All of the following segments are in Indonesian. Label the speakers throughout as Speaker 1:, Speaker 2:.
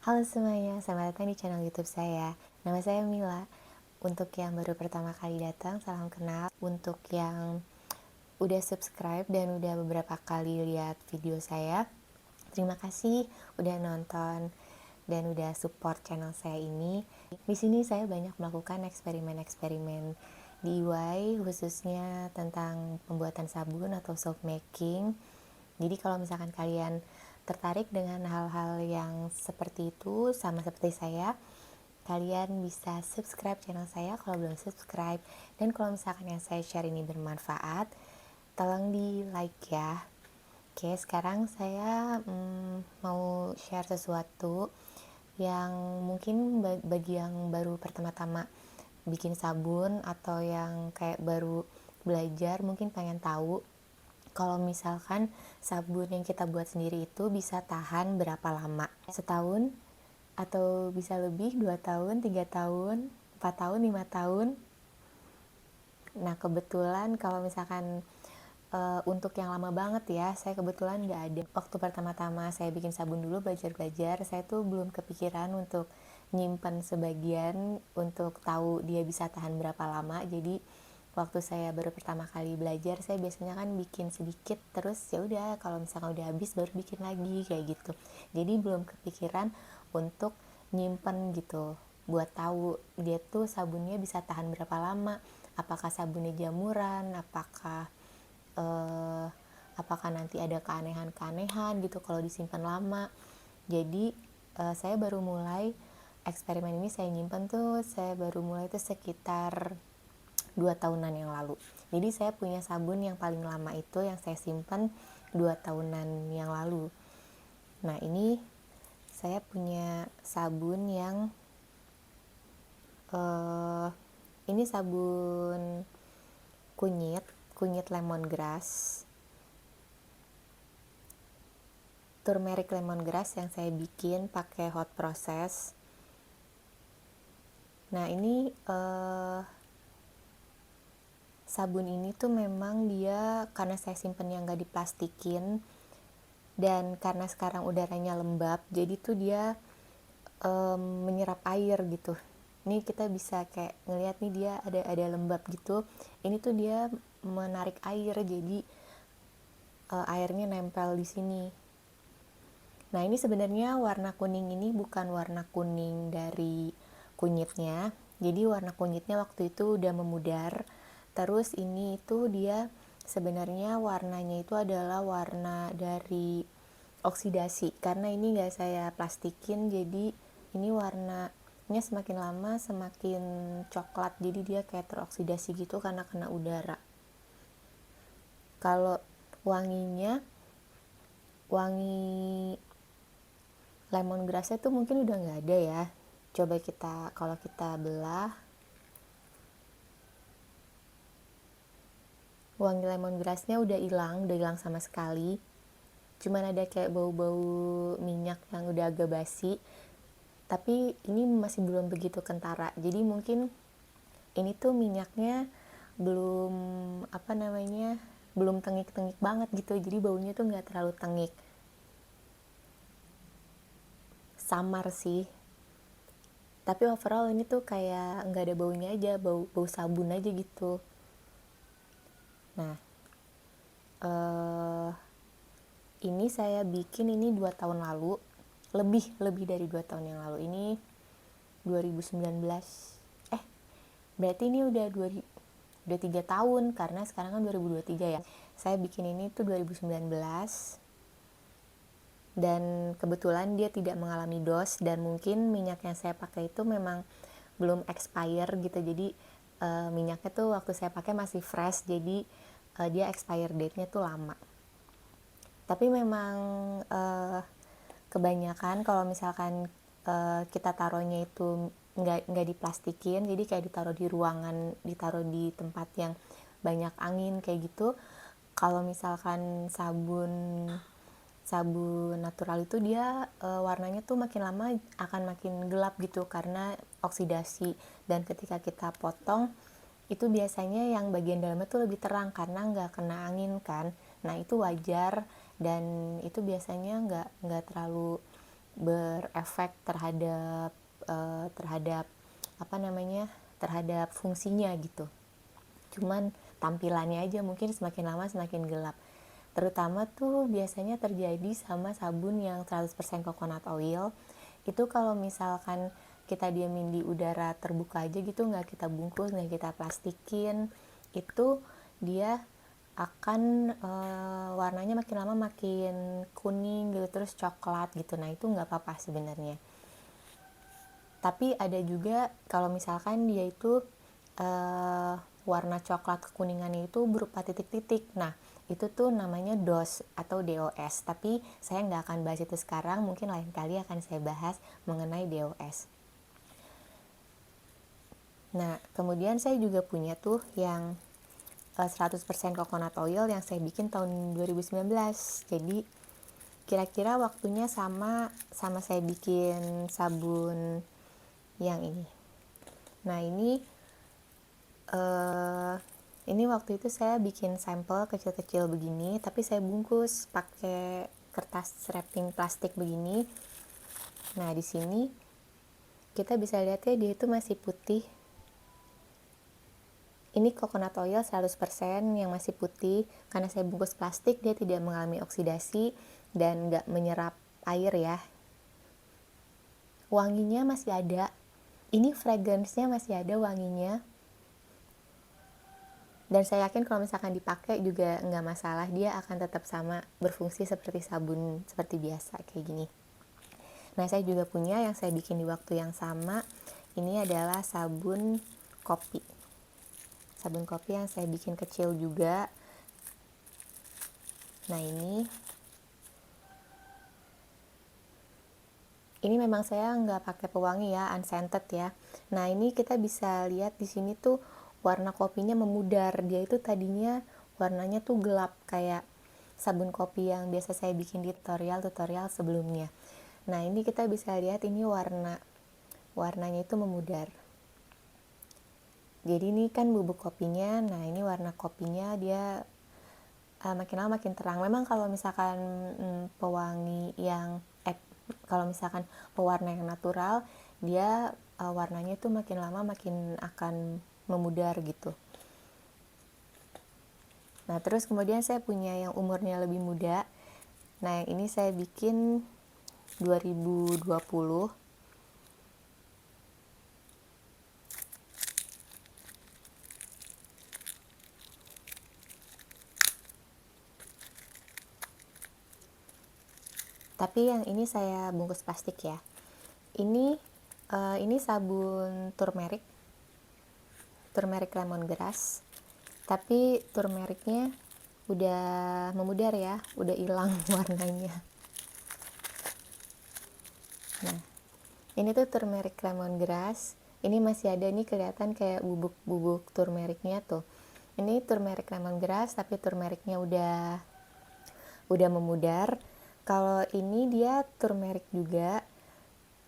Speaker 1: Halo semuanya, selamat datang di channel YouTube saya. Nama saya Mila. Untuk yang baru pertama kali datang, salam kenal. Untuk yang udah subscribe dan udah beberapa kali lihat video saya, terima kasih udah nonton dan udah support channel saya ini. Di sini saya banyak melakukan eksperimen-eksperimen DIY, khususnya tentang pembuatan sabun atau soap making. Jadi kalau misalkan kalian tertarik dengan hal-hal yang seperti itu sama seperti saya, kalian bisa subscribe channel saya kalau belum subscribe. Dan kalau misalkan yang saya share ini bermanfaat, tolong di like ya. Oke, sekarang saya mau share sesuatu yang mungkin bagi yang baru pertama-tama bikin sabun atau yang kayak baru belajar mungkin pengen tahu kalau misalkan sabun yang kita buat sendiri itu bisa tahan berapa lama, setahun atau bisa lebih, 2 tahun, 3 tahun, 4 tahun, 5 tahun. Nah kebetulan kalau misalkan untuk yang lama banget ya, saya kebetulan nggak ada. Waktu pertama-tama saya bikin sabun dulu, belajar-belajar, saya tuh belum kepikiran untuk nyimpan sebagian untuk tahu dia bisa tahan berapa lama. Jadi waktu saya baru pertama kali belajar, saya biasanya kan bikin sedikit, terus ya udah kalau misalkan udah habis baru bikin lagi kayak gitu. Jadi belum kepikiran untuk nyimpen gitu, buat tahu dia tuh sabunnya bisa tahan berapa lama, apakah sabunnya jamuran, eh, apakah nanti ada keanehan-keanehan gitu kalau disimpan lama. Jadi saya baru mulai eksperimen ini, saya nyimpan tuh, saya baru mulai tuh sekitar 2 tahunan yang lalu. Jadi saya punya sabun yang paling lama itu yang saya simpan 2 tahunan yang lalu. Nah ini saya punya sabun yang ini sabun kunyit lemongrass, turmeric lemongrass yang saya bikin pakai hot process. Nah ini sabun ini tuh memang dia karena saya simpen yang gak diplastikin dan karena sekarang udaranya lembab, jadi tuh dia menyerap air gitu. Ini kita bisa kayak ngelihat nih dia ada lembab gitu. Ini tuh dia menarik air, jadi airnya nempel di sini. Nah ini sebenarnya warna kuning ini bukan warna kuning dari kunyitnya. Jadi warna kunyitnya waktu itu udah memudar. Terus ini itu dia sebenarnya warnanya itu adalah warna dari oksidasi. Karena ini gak saya plastikin, jadi ini warnanya semakin lama semakin coklat. Jadi dia kayak teroksidasi gitu karena kena udara. Kalau wanginya, wangi lemongrassnya tuh mungkin udah nggak ada ya. Coba kalau kita belah, wangi lemongrassnya udah hilang sama sekali. Cuman ada kayak bau-bau minyak yang udah agak basi. Tapi ini masih belum begitu kentara. Jadi mungkin ini tuh minyaknya belum belum tengik-tengik banget gitu. Jadi baunya tuh nggak terlalu tengik. Samar sih, tapi overall ini tuh kayak nggak ada baunya aja, bau sabun aja gitu. Nah ini saya bikin ini 2 tahun lalu, lebih dari 2 tahun yang lalu. Ini 2019, berarti ini udah 3 tahun karena sekarang kan 2023 ya. Saya bikin ini tuh 2019 dan kebetulan dia tidak mengalami dos, dan mungkin minyak yang saya pakai itu memang belum expire gitu. Jadi minyaknya tuh waktu saya pakai masih fresh, jadi dia expire date-nya tuh lama. Tapi memang kebanyakan kalau misalkan kita taruhnya itu nggak diplastikin, jadi kayak ditaruh di ruangan, ditaruh di tempat yang banyak angin kayak gitu. Kalau misalkan sabun natural itu dia warnanya tuh makin lama akan makin gelap gitu karena oksidasi, dan ketika kita potong itu biasanya yang bagian dalamnya tuh lebih terang karena nggak kena angin kan. Nah itu wajar, dan itu biasanya nggak terlalu berefek terhadap terhadap fungsinya gitu. Cuman tampilannya aja mungkin semakin lama semakin gelap. Terutama tuh biasanya terjadi sama sabun yang 100% coconut oil. Itu kalau misalkan kita diamin di udara terbuka aja gitu, nggak kita bungkus, nggak kita plastikin, itu dia akan warnanya makin lama makin kuning gitu, terus coklat gitu. Nah itu nggak apa-apa sebenarnya. Tapi ada juga kalau misalkan dia itu warna coklat kekuningannya itu berupa titik-titik. Nah itu tuh namanya DOS atau DOS. Tapi saya nggak akan bahas itu sekarang, mungkin lain kali akan saya bahas mengenai DOS. Nah kemudian saya juga punya tuh yang 100% coconut oil yang saya bikin tahun 2019. Jadi kira-kira waktunya sama saya bikin sabun yang ini. Nah ini waktu itu saya bikin sampel kecil-kecil begini, tapi saya bungkus pakai kertas wrapping plastik begini. Nah di sini kita bisa lihat ya, dia itu masih putih. Ini coconut oil 100% yang masih putih. Karena saya bungkus plastik, dia tidak mengalami oksidasi dan nggak menyerap air ya. Wanginya masih ada. Ini fragrance-nya masih ada wanginya. Dan saya yakin kalau misalkan dipakai juga nggak masalah, dia akan tetap sama berfungsi seperti sabun seperti biasa kayak gini. Nah saya juga punya yang saya bikin di waktu yang sama. Ini adalah sabun kopi yang saya bikin kecil juga. Nah ini memang saya nggak pakai pewangi ya, unscented ya. Nah ini kita bisa lihat di sini tuh warna kopinya memudar. Dia itu tadinya warnanya tuh gelap kayak sabun kopi yang biasa saya bikin di tutorial sebelumnya. Nah ini kita bisa lihat ini warnanya itu memudar. Jadi ini kan bubuk kopinya. Nah ini warna kopinya dia makin lama makin terang. Memang kalau misalkan kalau misalkan pewarna yang natural, dia warnanya itu makin lama makin akan memudar gitu. Nah terus kemudian saya punya yang umurnya lebih muda. Nah yang ini saya bikin 2020. Tapi yang ini saya bungkus plastik ya. Ini sabun turmeric lemongrass. Tapi turmericnya udah memudar ya, udah hilang warnanya. Nah, ini tuh turmeric lemongrass. Ini masih ada nih, kelihatan kayak bubuk-bubuk turmericnya tuh. Ini turmeric lemongrass tapi turmericnya udah memudar. Kalau ini dia turmeric juga,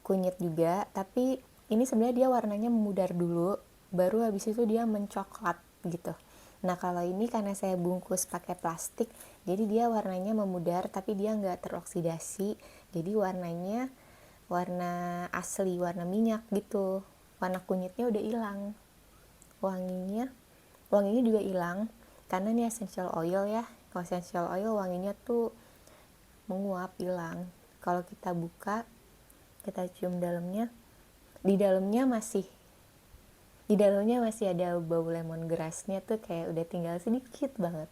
Speaker 1: kunyit juga, tapi ini sebenarnya dia warnanya memudar dulu, baru habis itu dia mencoklat gitu. Nah kalau ini karena saya bungkus pakai plastik, jadi dia warnanya memudar tapi dia nggak teroksidasi, jadi warnanya warna asli, warna minyak gitu. Warna kunyitnya udah hilang, wanginya juga hilang karena ini essential oil ya. Kalau essential oil wanginya tuh menguap, hilang. Kalau kita buka, kita cium dalamnya, di dalamnya masih ada bau lemongrassnya tuh, kayak udah tinggal sedikit banget.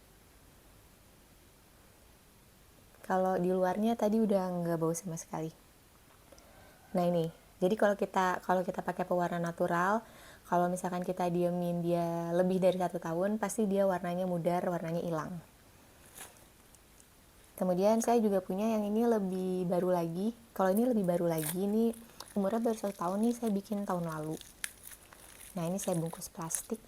Speaker 1: Kalau di luarnya tadi udah nggak bau sama sekali. Nah ini, jadi kalau kita pakai pewarna natural, kalau misalkan kita diemin dia lebih dari 1 tahun, pasti dia warnanya mudar, warnanya hilang. Kemudian saya juga punya yang ini lebih baru lagi. Kalau ini lebih baru lagi, ini umurnya baru 1 tahun nih, saya bikin tahun lalu. Nah ini saya bungkus plastik.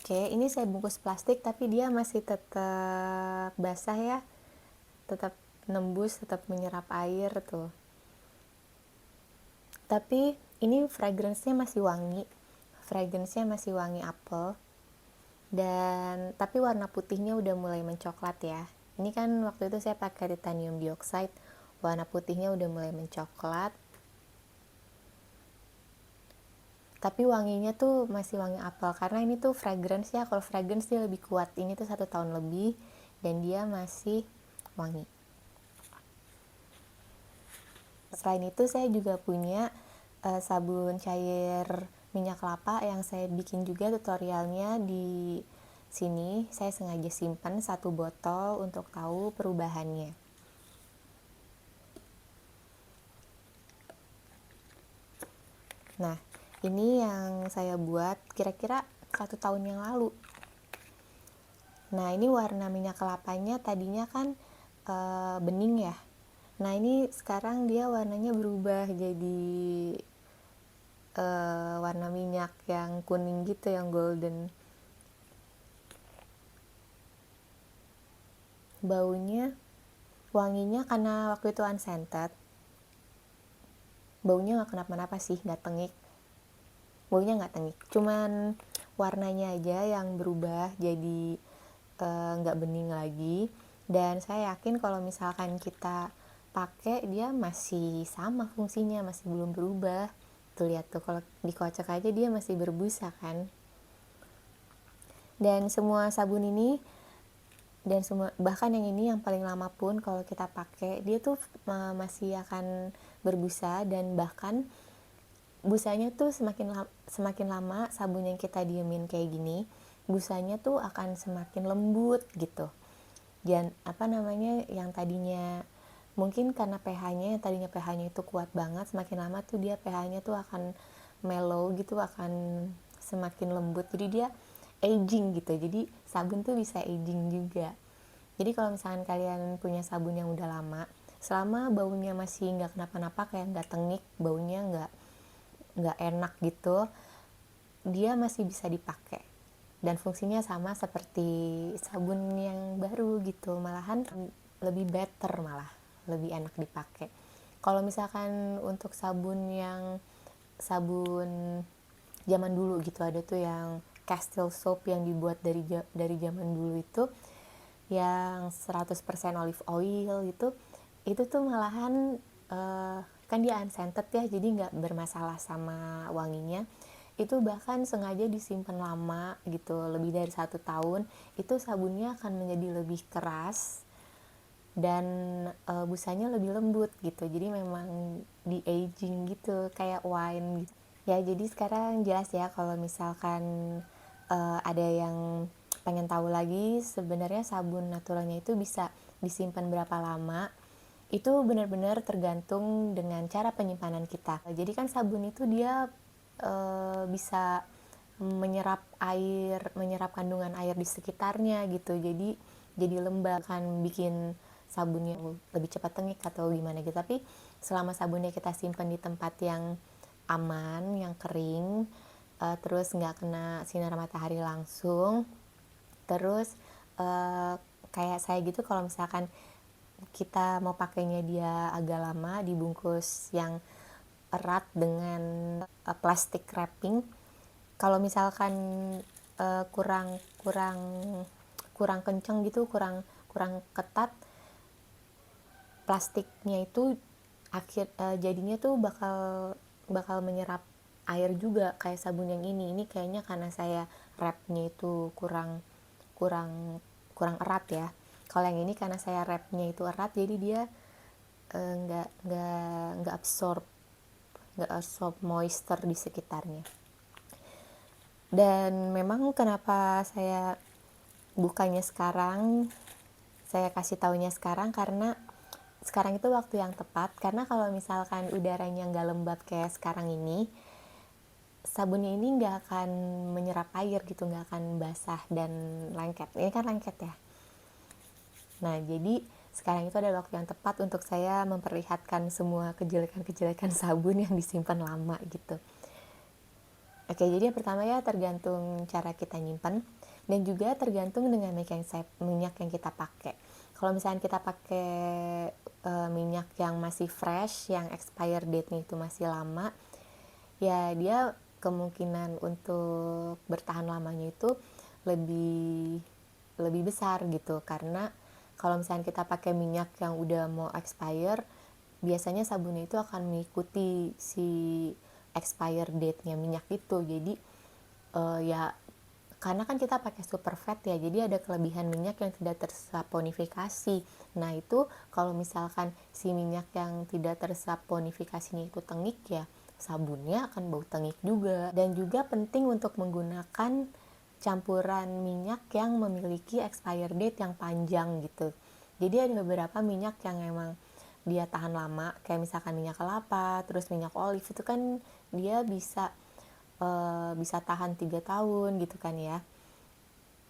Speaker 1: Oke, ini saya bungkus plastik tapi dia masih tetap basah ya, tetap nembus, tetap menyerap air tuh. Tapi ini fragrance-nya masih wangi apel. Dan tapi warna putihnya udah mulai mencoklat ya. Ini kan waktu itu saya pakai titanium dioxide, warna putihnya udah mulai mencoklat. Tapi wanginya tuh masih wangi apel, karena ini tuh fragrance ya. Kalau fragrance dia lebih kuat, ini tuh 1 tahun lebih dan dia masih wangi. Selain itu saya juga punya sabun cair minyak kelapa yang saya bikin juga tutorialnya di sini. Saya sengaja simpan 1 botol untuk tahu perubahannya. Nah, ini yang saya buat kira-kira 1 tahun yang lalu. Nah, ini warna minyak kelapanya tadinya kan bening ya. Nah, ini sekarang dia warnanya berubah jadi warna minyak yang kuning gitu, yang golden. Baunya, wanginya karena waktu itu unscented, baunya nggak kenapa-napa sih, nggak tengik. Baunya nggak tengik, cuman warnanya aja yang berubah jadi nggak bening lagi. Dan saya yakin kalau misalkan kita pakai, dia masih sama fungsinya, masih belum berubah. Tuh lihat tuh, kalau dikocok aja dia masih berbusa kan. Dan semua sabun ini, dan semua, bahkan yang ini yang paling lama pun kalau kita pakai, dia tuh masih akan berbusa. Dan bahkan busanya tuh semakin lama sabun yang kita diemin kayak gini, busanya tuh akan semakin lembut gitu. Dan yang tadinya mungkin karena pH-nya, yang tadinya pH-nya itu kuat banget, semakin lama tuh dia pH-nya tuh akan mellow gitu, akan semakin lembut. Jadi dia aging gitu. Jadi sabun tuh bisa aging juga. Jadi kalau misalkan kalian punya sabun yang udah lama, selama baunya masih nggak kenapa-napa, kayak nggak tengik, baunya nggak enak gitu, dia masih bisa dipakai dan fungsinya sama seperti sabun yang baru gitu, malahan lebih better, malah lebih enak dipakai. Kalau misalkan untuk sabun zaman dulu gitu, ada tuh yang Castile soap yang dibuat dari zaman dulu itu, yang 100% olive oil gitu, itu tuh malahan kan dia unscented ya, jadi nggak bermasalah sama wanginya. Itu bahkan sengaja disimpan lama gitu, lebih dari 1 tahun, itu sabunnya akan menjadi lebih keras dan busanya lebih lembut gitu. Jadi memang di aging gitu, kayak wine gitu ya. Jadi sekarang jelas ya, kalau misalkan ada yang pengen tahu lagi sebenarnya sabun naturalnya itu bisa disimpan berapa lama, itu benar-benar tergantung dengan cara penyimpanan kita. Jadi kan sabun itu dia bisa menyerap kandungan air di sekitarnya gitu. Jadi lembab, kan bikin sabunnya lebih cepat tengik atau gimana gitu. Tapi selama sabunnya kita simpan di tempat yang aman, yang kering, terus nggak kena sinar matahari langsung, terus kayak saya gitu, kalau misalkan kita mau pakainya dia agak lama, dibungkus yang erat dengan plastik wrapping. Kalau misalkan kurang kurang kurang kenceng gitu, kurang kurang ketat, plastiknya itu jadinya tuh bakal menyerap air juga kayak sabun yang ini kayaknya karena saya wrapnya itu kurang kurang kurang erat ya. Kalau yang ini karena saya wrapnya itu erat, jadi dia nggak absorb moisture di sekitarnya. Dan memang kenapa saya bukanya sekarang, saya kasih taunya sekarang, karena sekarang itu waktu yang tepat. Karena kalau misalkan udaranya nggak lembab kayak sekarang ini, sabunnya ini nggak akan menyerap air gitu, nggak akan basah dan lengket. Ini kan lengket ya. Nah, jadi sekarang itu adalah waktu yang tepat untuk saya memperlihatkan semua kejelekan-kejelekan sabun yang disimpan lama gitu. Oke, jadi yang pertama ya, tergantung cara kita nyimpan, dan juga tergantung dengan minyak yang kita pakai. Kalau misalnya kita pakai minyak yang masih fresh, yang expire date-nya itu masih lama, ya dia kemungkinan untuk bertahan lamanya itu lebih lebih besar gitu. Karena kalau misalnya kita pakai minyak yang udah mau expire, biasanya sabunnya itu akan mengikuti si expire date-nya minyak itu. Jadi ya karena kan kita pakai super fat ya, jadi ada kelebihan minyak yang tidak tersaponifikasi. Nah itu kalau misalkan si minyak yang tidak tersaponifikasinya itu tengik, ya sabunnya akan bau tengik juga. Dan juga penting untuk menggunakan campuran minyak yang memiliki expire date yang panjang gitu. Jadi ada beberapa minyak yang emang dia tahan lama, kayak misalkan minyak kelapa, terus minyak olive itu kan dia bisa tahan 3 tahun gitu kan ya.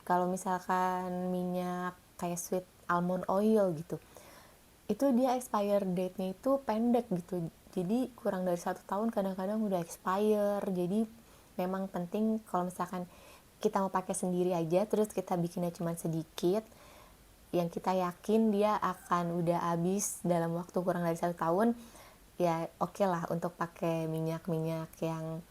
Speaker 1: Kalau misalkan minyak kayak sweet almond oil gitu, itu dia expire date-nya itu pendek gitu. Jadi kurang dari 1 tahun kadang-kadang udah expire. Jadi memang penting kalau misalkan kita mau pakai sendiri aja, terus kita bikinnya cuma sedikit, yang kita yakin dia akan udah habis dalam waktu kurang dari 1 tahun, ya oke lah untuk pakai minyak-minyak yang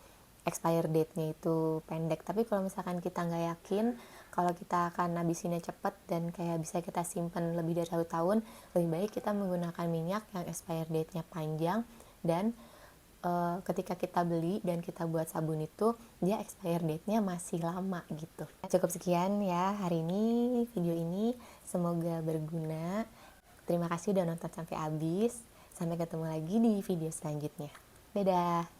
Speaker 1: expire date-nya itu pendek. Tapi kalau misalkan kita nggak yakin kalau kita akan habisinnya cepat dan kayak bisa kita simpan lebih dari 1 tahun, lebih baik kita menggunakan minyak yang expire date-nya panjang. Dan ketika kita beli dan kita buat sabun itu, dia expire date-nya masih lama gitu. Cukup sekian ya hari ini video ini, semoga berguna. Terima kasih udah nonton sampai habis. Sampai ketemu lagi di video selanjutnya. Dadah.